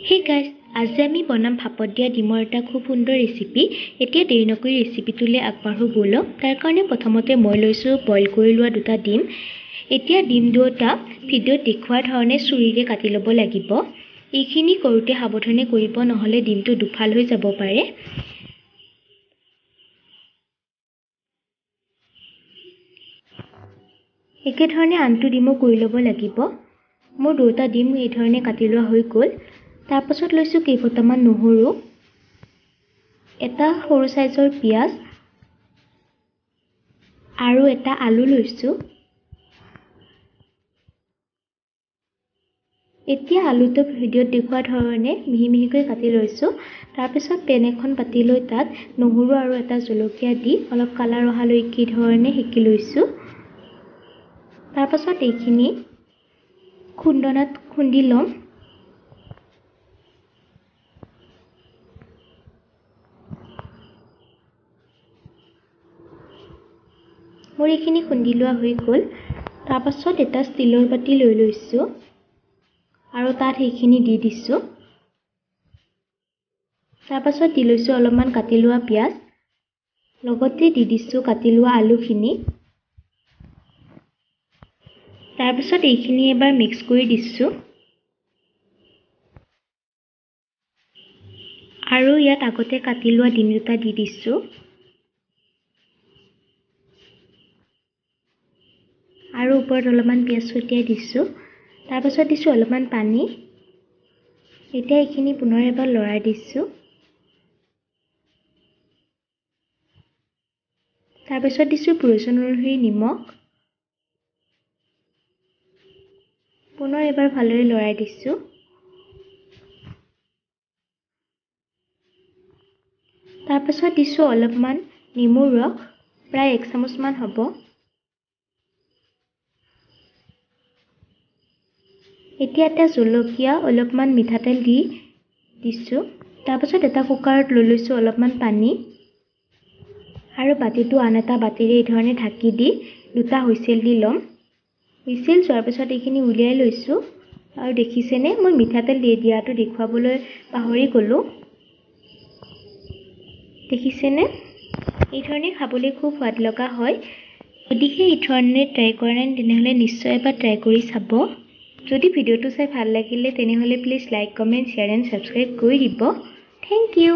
Hey guys, আজি আমি বনাম ভাপত দিয়া ডিমৰ এটা খুব সুন্দৰ ৰেচিপি। এতিয়া দেৰি নকৰি ৰেচিপিটোলৈ আগবাঢ়ো বলক। তাৰ কাৰণে প্ৰথমতে মই লৈছো বইল কৰি লোৱা দুটা ডিম। এতিয়া ডিম দুটা ভিডিঅ'ত দেখুওৱাৰ ধৰণে ছুৰীৰে কাটি ল'ব লাগিব। এইখিনি কৰোঁতে সাৱধানে কৰিব নহ'লে ডিমটো দুফাল হৈ যাব পাৰে। একে ধৰণে আনটো ডিমো কৰি ল'ব লাগিব। মোৰ দুটা ডিম এই ধৰণে কাটি লোৱা হৈ গ'ল। তাৰ পাছত লৈছো কেইফোটামান নহৰু, এটা সৰু সাইজৰ পিয়াজ আৰু এটা আলু লৈছো। এতিয়া আলুটো ভিডিঅ'ত দেখুওৱা ধৰণে মিহি মিহিকৈ কাটি লৈছো। তাৰ পিছত পেন এখন পাতি লৈ তাত নহৰু আৰু এটা জলকীয়া দি অলপ কালাৰ অহালৈকে এই ধৰণে সেকি লৈছো। তাৰ পাছত এইখিনি খুন্দনাত খুন্দি ল'ম। মোৰ এইখিনি খুন্দি লোৱা হৈ গ'ল। তাৰ পাছত এটা ষ্টিলৰ বাটি লৈ লৈছো আৰু তাত এইখিনি দি দিছো। তাৰ পাছত দি লৈছো অলপমান কাটি লোৱা পিয়াজ, লগতে দি দিছো কাটি লোৱা আলুখিনি। তাৰ পাছত এইখিনি এবাৰ মিক্স কৰি দিছো আৰু ইয়াত আগতে কাটি লোৱা ডিম দুটা দি দিছো আৰু ওপৰত অলপমান পিয়াজ ছটিয়াই দিছো। তাৰ পাছত দিছো অলপমান পানী। এতিয়া এইখিনি পুনৰ এবাৰ লৰাই দিছো। তাৰ পাছত দিছো প্ৰয়োজন অনুসৰি নিমখ। পুনৰ এবাৰ ভালদৰে লৰাই দিছো। তাৰ পাছত দিছো অলপমান নেমুৰ ৰস, প্ৰায় 1 চামুচ মান হ'ব। এতিয়া এটা জলকীয়া, অলপমান মিঠাতেল দি দিছো। তাৰ পাছত এটা কুকাৰত লৈ লৈছো অলপমান পানী আৰু বাতিটো আন এটা বাতিৰে এই ধৰণে ঢাকি দি দুটা হুইচেল দি ল'ম। হুইচেল যোৱাৰ পিছত এইখিনি উলিয়াই লৈছো আৰু দেখিছেনে মই মিঠাতেল দি দিয়াটো দেখুৱাবলৈ পাহৰি গ'লো। দেখিছেনে এই ধৰণে খাবলৈ খুব সোৱাদ লগা হয়। যদিহে এই ধৰণে ট্ৰাই কৰা নাই তেনেহ'লে নিশ্চয় এবাৰ ট্ৰাই কৰি চাব। যদি ভিডিঅ'টো চাই ভাল লাগিলে তেনেহ'লে please like, comment, share and subscribe কৰি দিব। Thank U.